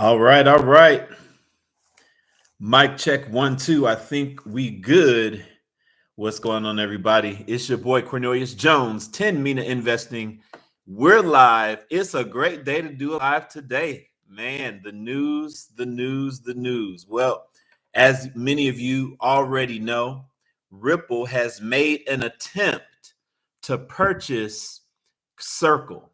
All right, all right. Mic check 1 2. I think we good. What's going on, everybody? It's your boy Cornelius Jones, 10 Mina Investing. We're live. It's a great day to do it live today. Man, the news. Well, as many of you already know, Ripple has made an attempt to purchase Circle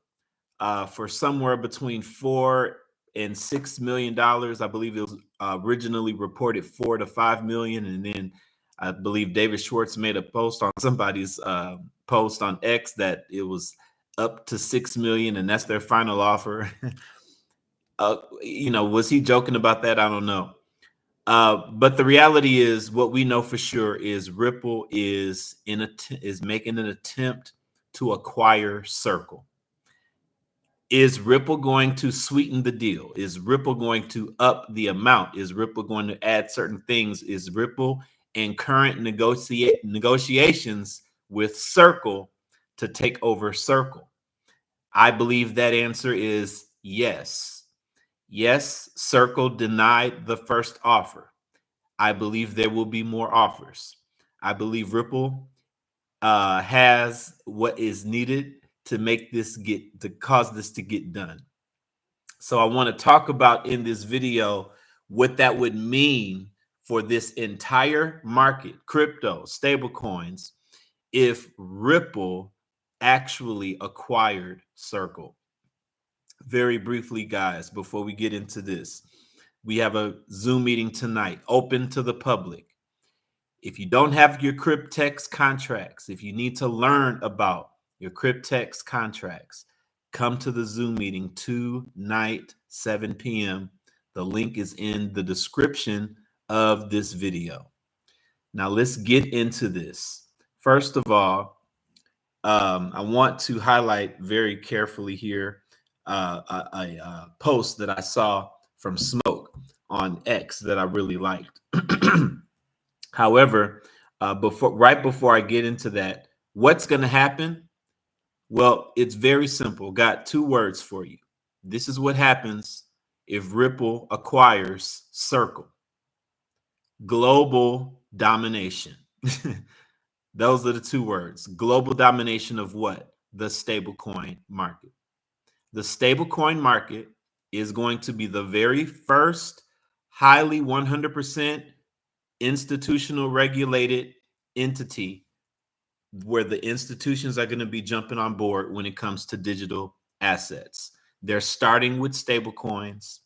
for somewhere between $4 and $6 million. I believe it was originally reported 4 to 5 million, and then I believe David Schwartz made a post on somebody's post on X that it was up to 6 million, and that's their final offer. Was he joking about that? I don't know. But the reality is, what we know for sure is Ripple is making an attempt to acquire Circle. Is Ripple going to sweeten the deal? Is Ripple going to up the amount? Is Ripple going to add certain things? Is Ripple in current negotiations with Circle to take over Circle? I believe that answer is yes. Yes, Circle denied the first offer. I believe there will be more offers. I believe Ripple has what is needed to cause this to get done. So I want to talk about in this video what that would mean for this entire market, crypto, stablecoins, if Ripple actually acquired Circle. Very briefly, guys, before we get into this, we have a Zoom meeting tonight, open to the public. If you don't have your Cryptex contracts, if you need to learn about your Cryptex contracts, come to the Zoom meeting tonight, 7 p.m. The link is in the description of this video. Now let's get into this. First of all, I want to highlight very carefully here a post that I saw from Smoke on X that I really liked. However, right before I get into that, what's going to happen? Well, it's very simple. Got 2 words for you. This is what happens if Ripple acquires Circle. Global domination. Those are the 2 words. Global domination of what? The stablecoin market. The stablecoin market is going to be the very first highly 100% institutional regulated entity where the institutions are going to be jumping on board when it comes to digital assets. They're starting with stablecoins,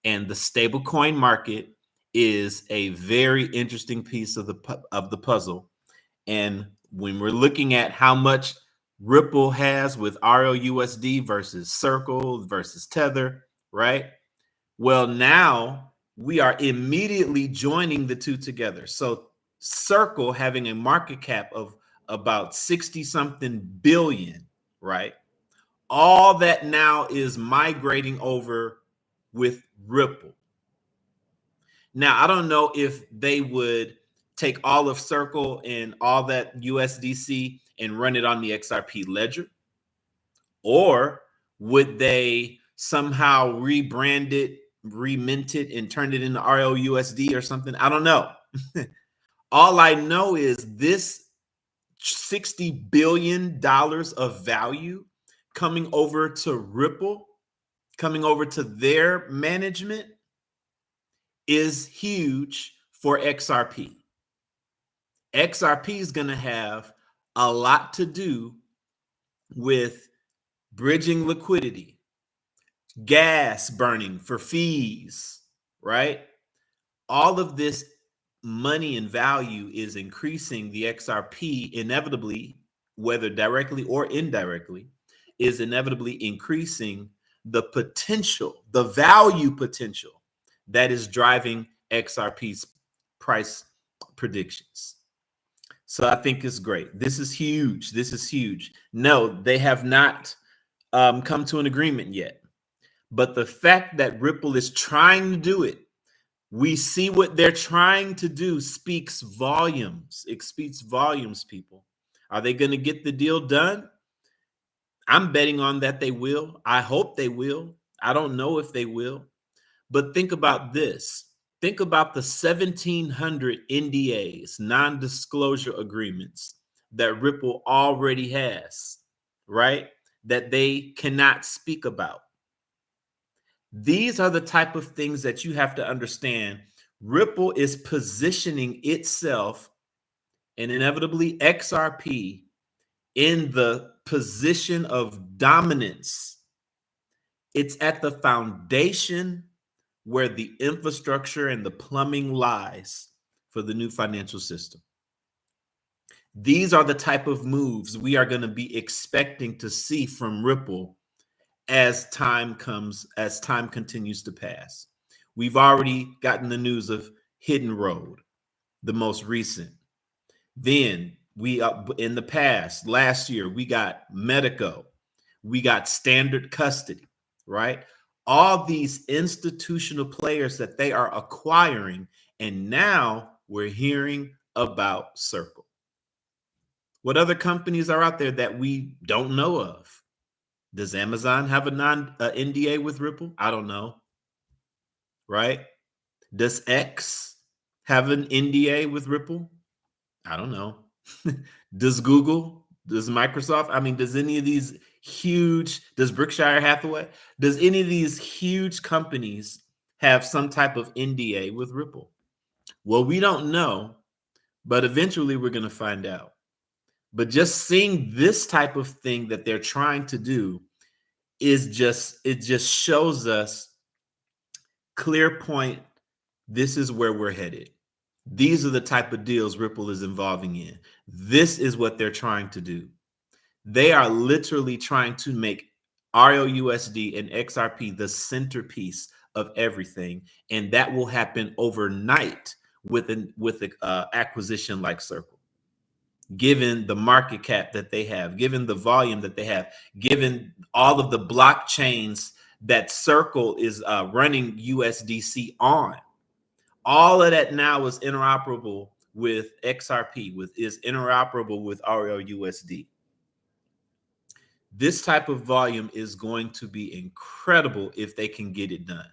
and the stablecoin market is a very interesting piece of the puzzle. And when we're looking at how much Ripple has with RLUSD versus Circle versus Tether, right? Well, now we are immediately joining the 2 together. So Circle having a market cap of about 60 something billion, right? All that now is migrating over with Ripple. Now, I don't know if they would take all of Circle and all that USDC and run it on the XRP ledger, or would they somehow rebrand it, remint it, and turn it into RLUSD or something? I don't know. All I know is this $60 billion of value coming over to Ripple, coming over to their management, is huge for XRP. XRP is going to have a lot to do with bridging liquidity, gas burning for fees, right? All of this money and value is increasing the XRP inevitably, whether directly or indirectly, is inevitably increasing the potential, the value potential that is driving XRP's price predictions. So I think it's great. This is huge. This is huge. No, they have not come to an agreement yet. But the fact that Ripple is trying to do it, we see what they're trying to do speaks volumes. It speaks volumes, people. Are they going to get the deal done? I'm betting on that they will. I hope they will. I don't know if they will. But think about this. Think about the 1,700 NDAs, non-disclosure agreements, that Ripple already has, right? That they cannot speak about. These are the type of things that you have to understand. Ripple is positioning itself, and inevitably XRP, in the position of dominance. It's at the foundation where the infrastructure and the plumbing lies for the new financial system. These are the type of moves we are going to be expecting to see from Ripple as time continues to pass. We've already gotten the news of Hidden Road, the most recent. Then we in the past, last year, we got Medico, we got Standard Custody, right? All these institutional players that they are acquiring, and now we're hearing about Circle. What other companies are out there that we don't know of? Does Amazon have a NDA with Ripple? I don't know, right? Does X have an NDA with Ripple? I don't know. Does Google? Does Microsoft? I mean, does any of these does Berkshire Hathaway? Does any of these huge companies have some type of NDA with Ripple? Well, we don't know, but eventually we're going to find out. But just seeing this type of thing that they're trying to do it just shows us clear point. This is where we're headed. These are the type of deals Ripple is involving in. This is what they're trying to do. They are literally trying to make RLUSD and XRP the centerpiece of everything, and that will happen overnight with an acquisition like Circle. Given the market cap that they have, given the volume that they have, given all of the blockchains that Circle is running USDC on, all of that now is interoperable with XRP, is interoperable with RLUSD. This type of volume is going to be incredible if they can get it done.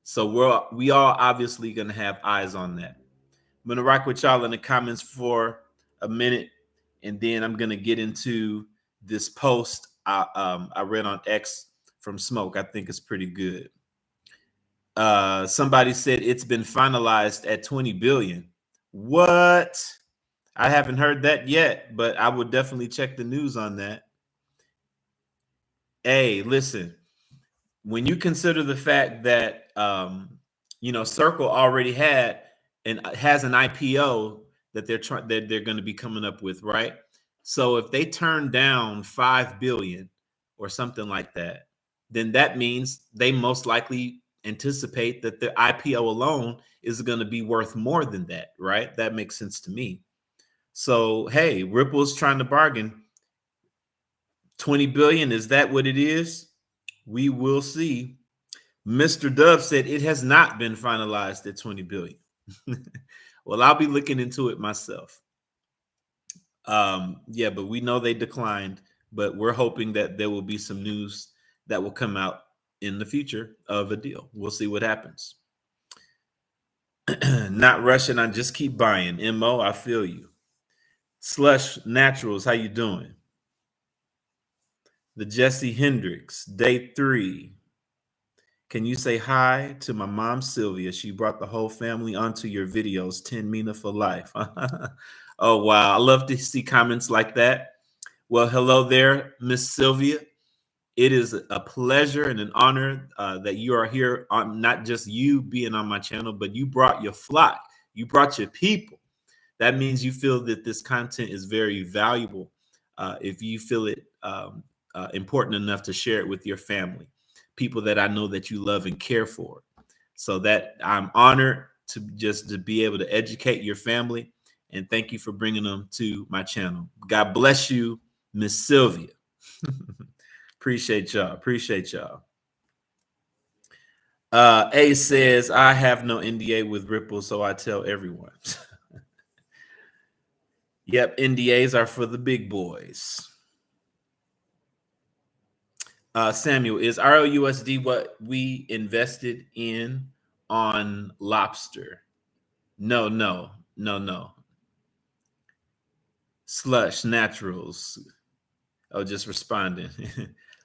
So we all obviously going to have eyes on that. I'm going to rock with y'all in the comments for a minute, and then I'm going to get into this post I read on X from Smoke. I think it's pretty good. Somebody said it's been finalized at 20 billion. What? I haven't heard that yet, but I would definitely check the news on that. Hey, listen, when you consider the fact that Circle already has an IPO that they're going to be coming up with, right? So if they turn down 5 billion or something like that, then that means they most likely anticipate that the IPO alone is going to be worth more than that, right? That makes sense to me. So, hey, Ripple's trying to bargain. 20 billion, is that what it is? We will see. Mr. Dove said it has not been finalized at 20 billion. Well, I'll be looking into it myself. Yeah, but we know they declined, but we're hoping that there will be some news that will come out in the future of a deal. We'll see what happens. Not rushing, I just keep buying. MO, I feel you. Slush Naturals, how you doing? The Jesse Hendricks, day 3. Can you say hi to my mom, Sylvia? She brought the whole family onto your videos. 10 Mina for life. Oh, wow. I love to see comments like that. Well, hello there, Miss Sylvia. It is a pleasure and an honor that you are here, on not just you being on my channel, but you brought your flock. You brought your people. That means you feel that this content is very valuable. If you feel it important enough to share it with your family, people that I know that you love and care for. So that I'm honored to be able to educate your family, and thank you for bringing them to my channel. God bless you, Miss Sylvia. Appreciate y'all. Appreciate y'all. A says, I have no NDA with Ripple, so I tell everyone. Yep, NDAs are for the big boys. Samuel, is ROUSD what we invested in on Lobster? No, no, no, no. Slush Naturals. Oh, just responding.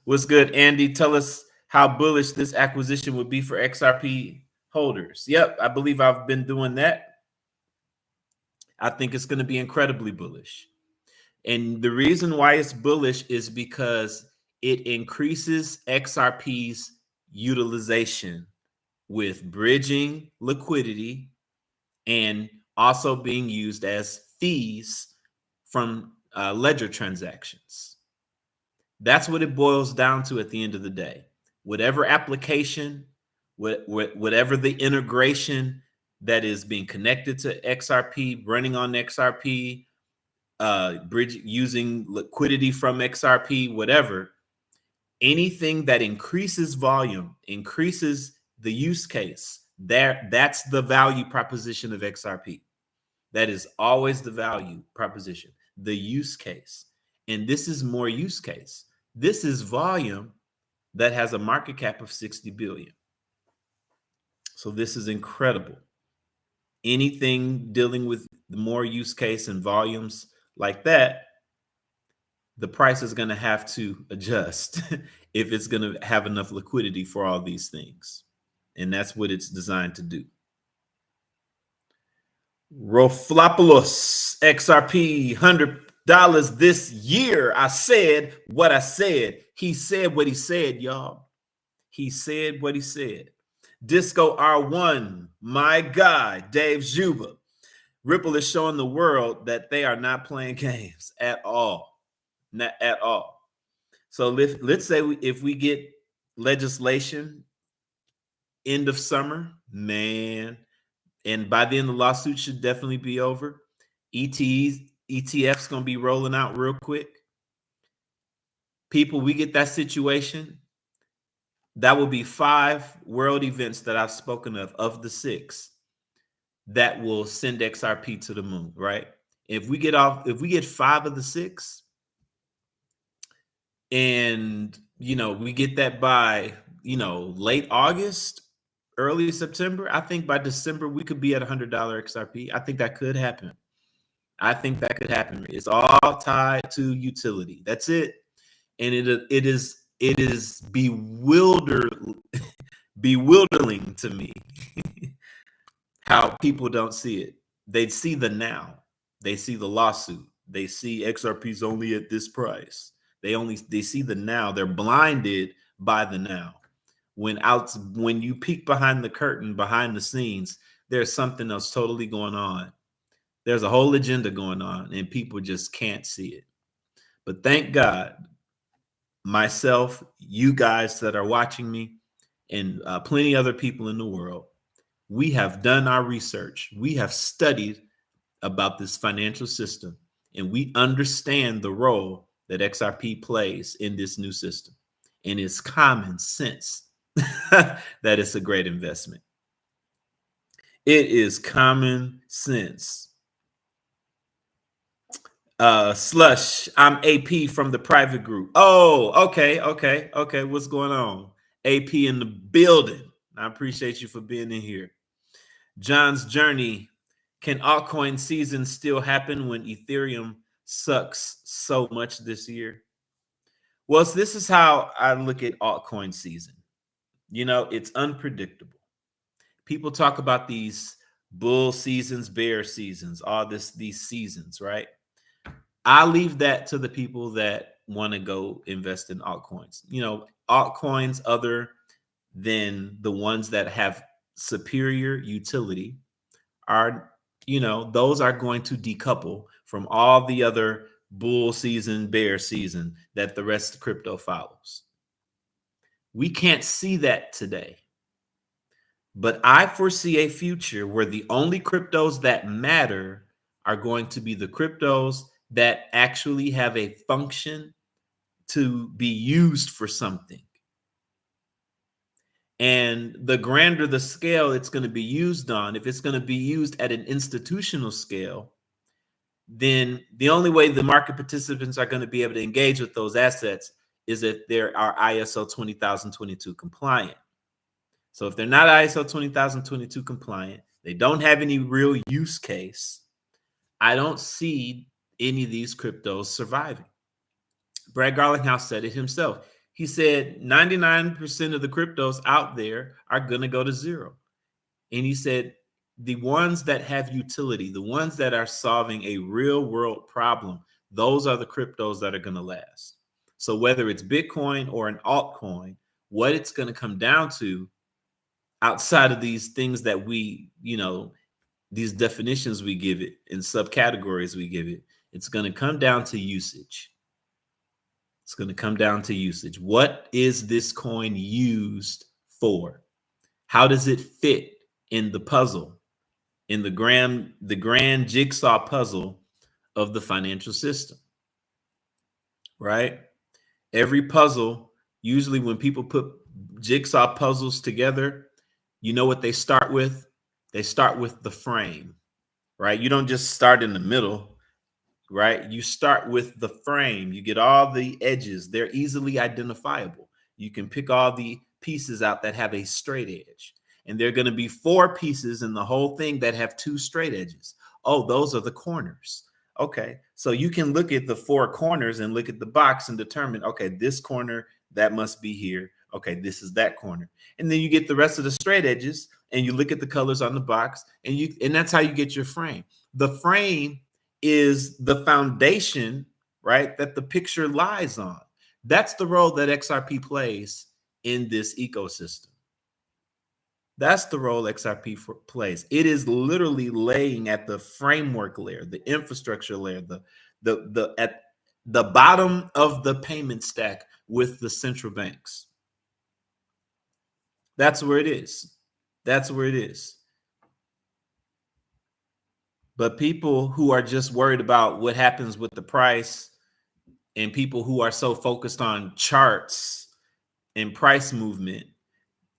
What's good, Andy? Tell us how bullish this acquisition would be for XRP holders. Yep, I believe I've been doing that. I think it's going to be incredibly bullish. And the reason why it's bullish is because it increases XRP's utilization with bridging liquidity and also being used as fees from ledger transactions. That's what it boils down to at the end of the day. Whatever application, whatever the integration that is being connected to XRP, running on XRP, bridge using liquidity from XRP, whatever, anything that increases volume, increases the use case, that's the value proposition of XRP. That is always the value proposition, the use case. And this is more use case. This is volume that has a market cap of 60 billion. So this is incredible. Anything dealing with more use case and volumes like that, the price is going to have to adjust if it's going to have enough liquidity for all these things. And that's what it's designed to do. Roflopoulos, XRP, $100 this year. I said what I said. He said what he said, y'all. He said what he said. Disco R1, my guy, Dave Juba. Ripple is showing the world that they are not playing games at all. Not at all. So let's say if we get legislation end of summer, man, and by then the lawsuit should definitely be over. ETF's going to be rolling out real quick. People, we get that situation. That will be 5 world events that I've spoken of the 6 that will send XRP to the moon, right? If we get 5 of the 6, and we get that by late August, early September, I think by December we could be at $100 XRP. I think that could happen. It's all tied to utility. That's it. And it is bewildering to me how people don't see it. They see the now. They see the lawsuit. They see XRP's only at this price. They see the now. They're blinded by the now. When you peek behind the curtain, behind the scenes, there's something else totally going on. There's a whole agenda going on, and people just can't see it. But thank God, myself, you guys that are watching me, and plenty other people in the world, we have done our research. We have studied about this financial system, and we understand the role that XRP plays in this new system. And it's common sense that it's a great investment. It is common sense. Slush, I'm AP from the private group. Oh, okay. What's going on? AP in the building. I appreciate you for being in here. John's Journey. Can altcoin season still happen when Ethereum sucks so much this year? Well, this is how I look at altcoin season. It's unpredictable. People talk about these bull seasons, bear seasons, all these seasons, right? I leave that to the people that want to go invest in altcoins. Altcoins other than the ones that have superior utility are, those are going to decouple from all the other bull season, bear season that the rest of crypto follows. We can't see that today. But I foresee a future where the only cryptos that matter are going to be the cryptos that actually have a function to be used for something. And the grander the scale it's going to be used on, if it's going to be used at an institutional scale, then the only way the market participants are going to be able to engage with those assets is if they are ISO 20022 compliant. So if they're not ISO 20022 compliant, they don't have any real use case, I don't see any of these cryptos surviving. Brad Garlinghouse said it himself. He said 99% of the cryptos out there are going to go to zero. And he said the ones that have utility, the ones that are solving a real world problem, those are the cryptos that are going to last. So whether it's Bitcoin or an altcoin, what it's going to come down to outside of these things that we, these definitions we give it and subcategories we give it, it's going to come down to usage. It's going to come down to usage. What is this coin used for? How does it fit in the puzzle, in the grand jigsaw puzzle of the financial system? Right? Every puzzle, usually when people put jigsaw puzzles together, you know what they start with? They start with the frame, right? You don't just start in the middle, right? You start with the frame. You get all the edges. They're easily identifiable. You can pick all the pieces out that have a straight edge. And there are going to be 4 pieces in the whole thing that have 2 straight edges. Oh, those are the corners. Okay, so you can look at the 4 corners and look at the box and determine, okay, this corner, that must be here. Okay, this is that corner. And then you get the rest of the straight edges and you look at the colors on the box and that's how you get your frame. The frame is the foundation, right, that the picture lies on. That's the role that XRP plays in this ecosystem. That's the role XRP plays. It is literally laying at the framework layer, the infrastructure layer, at the bottom of the payment stack with the central banks. That's where it is. That's where it is. But people who are just worried about what happens with the price and people who are so focused on charts and price movement,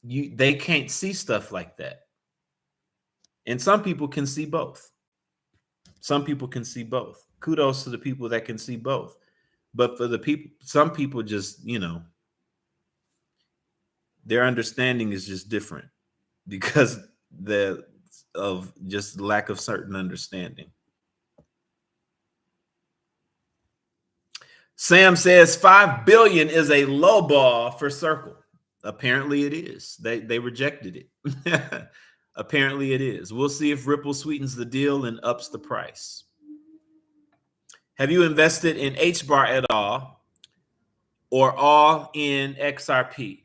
they can't see stuff like that. And some people can see both. Some people can see both. Kudos to the people that can see both. But for the people, some people just, their understanding is just different because of just lack of certain understanding. Sam says 5 billion is a low ball for Circle. Apparently it is. They rejected it. Apparently it is. We'll see if Ripple sweetens the deal and ups the price. Have you invested in HBAR at all or all in XRP?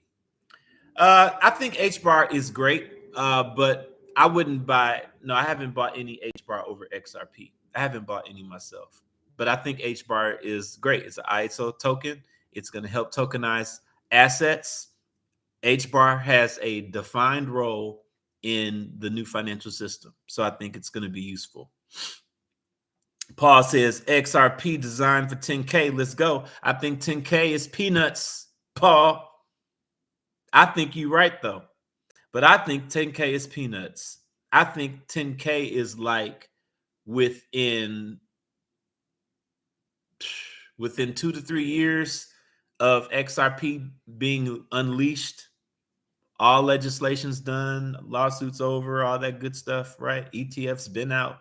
I think HBAR is great, but I wouldn't buy. No, I haven't bought any HBAR over XRP. I haven't bought any myself, but I think HBAR is great. It's an ISO token. It's going to help tokenize assets. HBAR has a defined role in the new financial system, so I think it's going to be useful. Paul says XRP designed for 10K. Let's go. I think 10K is peanuts, Paul. I think you're right, though. But I think 10K is peanuts. I think 10K is like within 2 to 3 years of XRP being unleashed, all legislation's done, lawsuits over, all that good stuff, right? ETF's been out.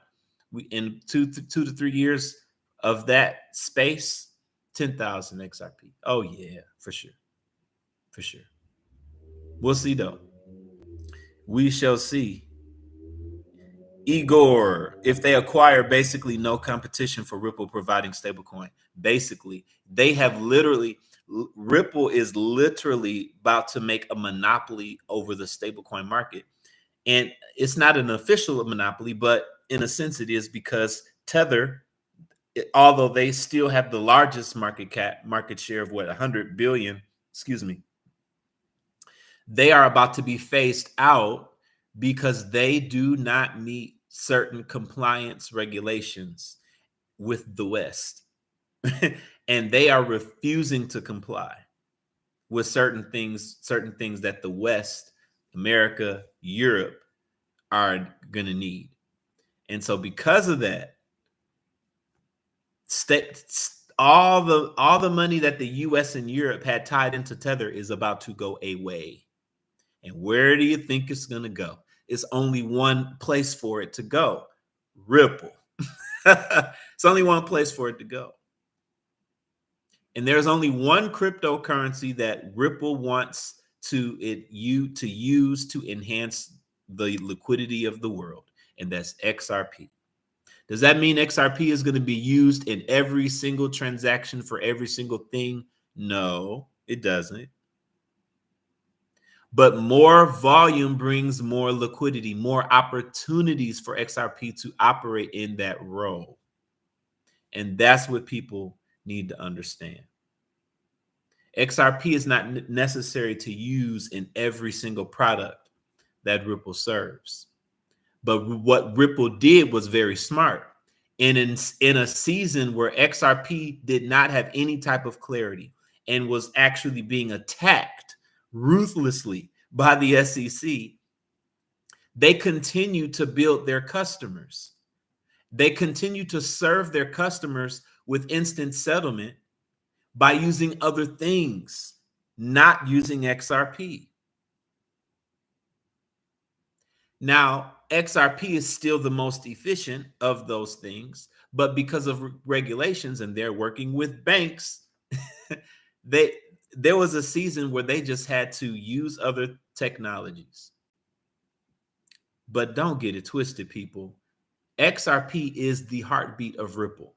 We in 2 to 3 years of that space, 10,000 XRP. Oh yeah, for sure. For sure. We'll see though. We shall see. Igor, if they acquire basically no competition for Ripple providing stablecoin, basically they have Ripple is literally about to make a monopoly over the stablecoin market. And it's not an official monopoly, but in a sense it is, because Tether, although they still have the largest market share of 100 billion, they are about to be phased out because they do not meet certain compliance regulations with the West. And they are refusing to comply with certain things that the West, America, Europe are going to need. And so because of that, all the money that the US and Europe had tied into Tether is about to go away. And where do you think it's going to go? It's only one place for it to go. Ripple. It's only one place for it to go. And there's only one cryptocurrency that Ripple wants to use to enhance the liquidity of the world, and that's XRP. Does that mean XRP is going to be used in every single transaction for every single thing? No, it doesn't. But more volume brings more liquidity, more opportunities for XRP to operate in that role. And that's what people need to understand. XRP is not necessary to use in every single product that Ripple serves. But what Ripple did was very smart. And in a season where XRP did not have any type of clarity and was actually being attacked ruthlessly by the SEC, they continue to build their customers. They continue to serve their customers with instant settlement by using other things, not using XRP. Now, XRP is still the most efficient of those things, but because of regulations and they're working with banks, there was a season where they just had to use other technologies. But don't get it twisted, people. XRP is the heartbeat of Ripple.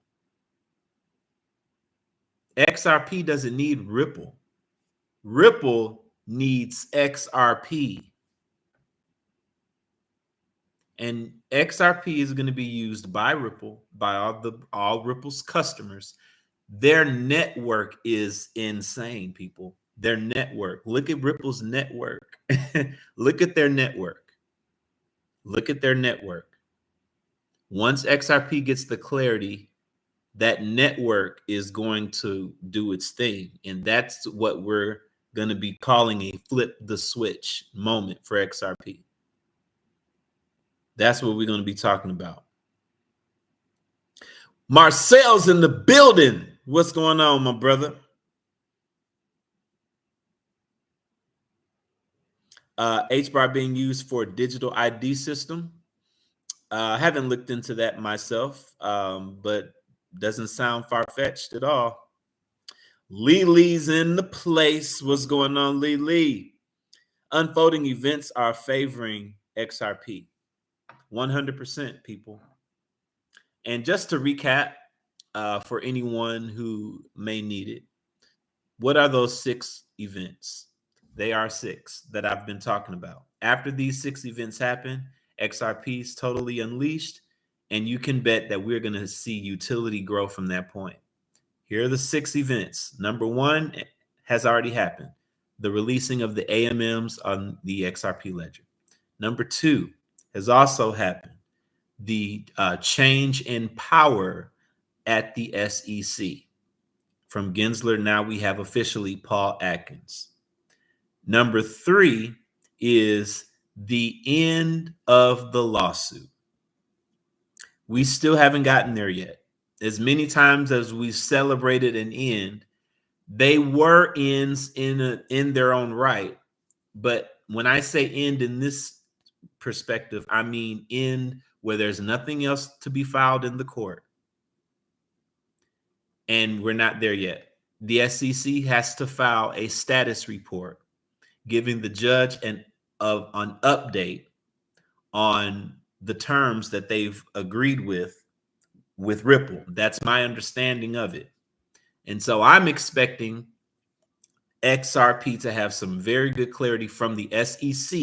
XRP doesn't need Ripple. Ripple needs XRP. And XRP is going to be used by Ripple, by all Ripple's customers. Their network is insane, people. Their network. Look at Ripple's network. Look at their network. Look at their network. Once XRP gets the clarity, that network is going to do its thing. And that's what we're going to be calling a flip the switch moment for XRP. That's what we're going to be talking about. Marcel's in the building. What's going on, my brother? HBAR being used for a digital ID system. I haven't looked into that myself, but doesn't sound far-fetched at all. Lee's in the place. What's going on, Lee? Unfolding events are favoring XRP. 100%, people. And just to recap, for anyone who may need it, what are those 6 events? They are 6 that I've been talking about. After these 6 events happen, XRP is totally unleashed, and you can bet that we're going to see utility grow from that point. Here are the 6 events. Number 1 has already happened, the releasing of the AMMs on the XRP ledger. Number 2 has also happened, the change in power at the SEC. From Gensler, now we have officially Paul Atkins. Number 3 is the end of the lawsuit. We still haven't gotten there yet. As many times as we've celebrated an end, they were ends in their own right. But when I say end in this perspective, I mean end where there's nothing else to be filed in the court. And we're not there yet. The SEC has to file a status report giving the judge an update on the terms that they've agreed with Ripple. That's my understanding of it. And so I'm expecting XRP to have some very good clarity from the SEC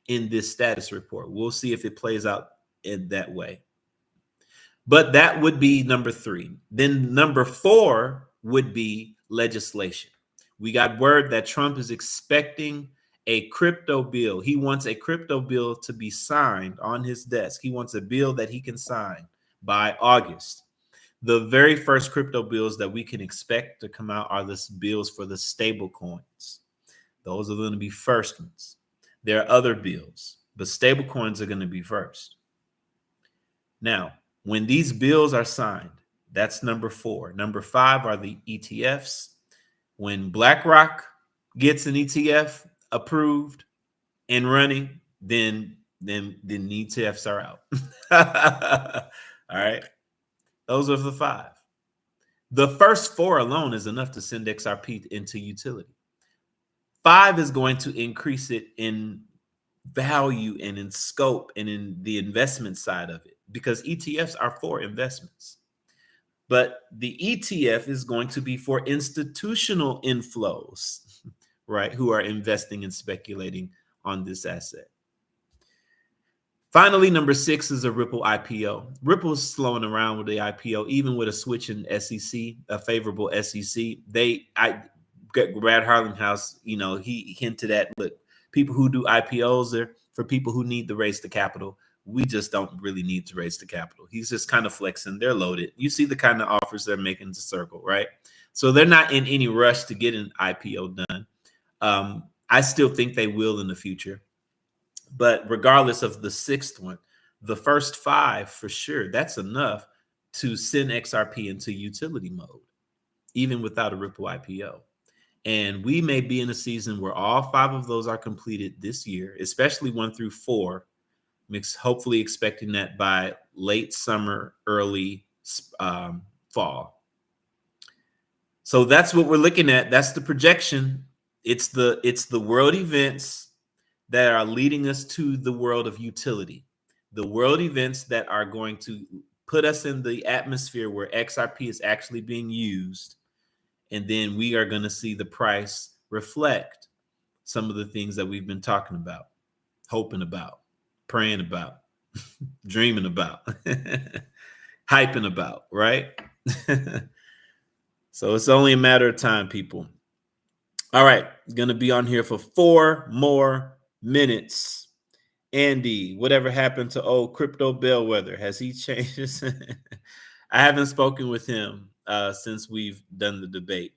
in this status report. We'll see if it plays out in that way. But that would be number 3. Then number 4 would be legislation. We got word that Trump is expecting a crypto bill. He wants a crypto bill to be signed on his desk. He wants a bill that he can sign by August. The very first crypto bills that we can expect to come out are the bills for the stable coins. Those are going to be first ones. There are other bills, but stable coins are going to be first. Now, when these bills are signed, That's number 4. Number 5 are the ETFs. When BlackRock gets an ETF approved and running, then the ETFs are out. All right. Those are the 5. The first 4 alone is enough to send XRP into utility. 5 is going to increase it in value and in scope and in the investment side of it, because ETFs are for investments. But the ETF is going to be for institutional inflows, right, who are investing and speculating on this asset. Finally, number 6 is a Ripple IPO. Ripple's slowing around with the IPO, even with a switch in SEC, a favorable SEC. Brad Harlinghouse, he hinted at, look, people who do IPOs are for people who need to raise the capital. We just don't really need to raise the capital. He's just kind of flexing. They're loaded. You see the kind of offers they're making to Circle, right? So they're not in any rush to get an IPO done. I still think they will in the future. But regardless of the 6th one, the first 5 for sure, that's enough to send XRP into utility mode, even without a Ripple IPO. And we may be in a season where all 5 of those are completed this year, especially 1 through 4, hopefully expecting that by late summer, early fall. So that's what we're looking at. That's the projection. It's the world events that are leading us to the world of utility, the world events that are going to put us in the atmosphere where XRP is actually being used. And then we are going to see the price reflect some of the things that we've been talking about, hoping about, praying about, dreaming about, hyping about, right? So it's only a matter of time, people. All right, going to be on here for 4 more minutes. Andy, whatever happened to old Crypto Bellwether? Has he changed? I haven't spoken with him since we've done the debate.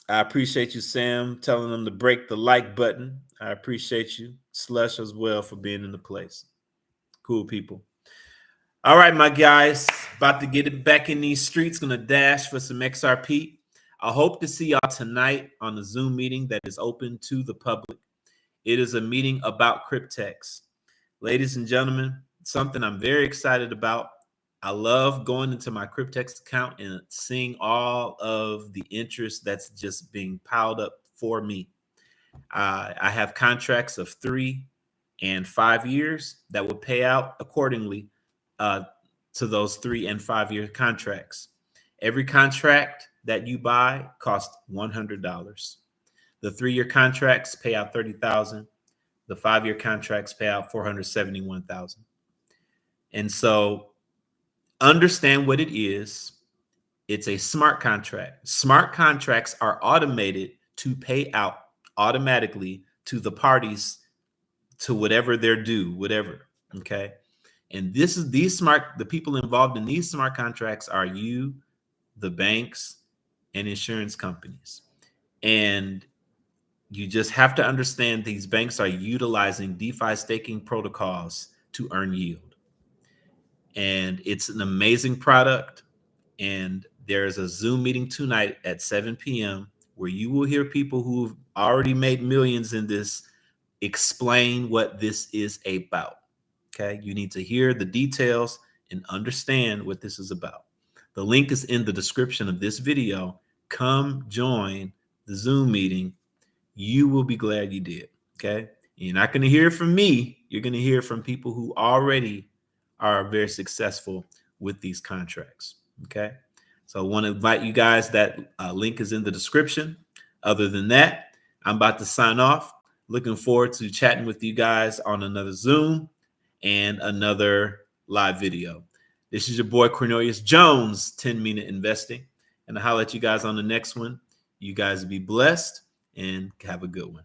I appreciate you, Sam, telling them to break the like button. I appreciate you, Slush, as well, for being in the place. Cool people. All right, my guys, about to get it back in these streets. Going to dash for some XRP. I hope to see y'all tonight on the Zoom meeting that is open to the public. It is a meeting about Cryptex. Ladies and gentlemen, something I'm very excited about. I love going into my Cryptex account and seeing all of the interest that's just being piled up for me. I have contracts of 3 and 5 years that will pay out accordingly to those 3 and 5 year contracts. Every contract that you buy costs $100. The 3-year contracts pay out $30,000. The 5-year contracts pay out $471,000. And so understand what it is. It's a smart contract. Smart contracts are automated to pay out automatically to the parties to whatever they're due, whatever. Okay. And the people involved in these smart contracts are you, the banks, and insurance companies. And you just have to understand these banks are utilizing DeFi staking protocols to earn yield. And it's an amazing product. And there's a Zoom meeting tonight at 7 p.m. where you will hear people who've already made millions in this explain what this is about. Okay, you need to hear the details and understand what this is about. The link is in the description of this video. Come join the Zoom meeting. You will be glad you did. Okay, you're not going to hear from me. You're going to hear from people who already are very successful with these contracts. Okay, so I want to invite you guys. That link is in the description. Other than that, I'm about to sign off. Looking forward to chatting with you guys on another Zoom and another live video. This is your boy Cornelius Jones, 10-Minute Investing. And I'll holler at you guys on the next one. You guys be blessed and have a good one.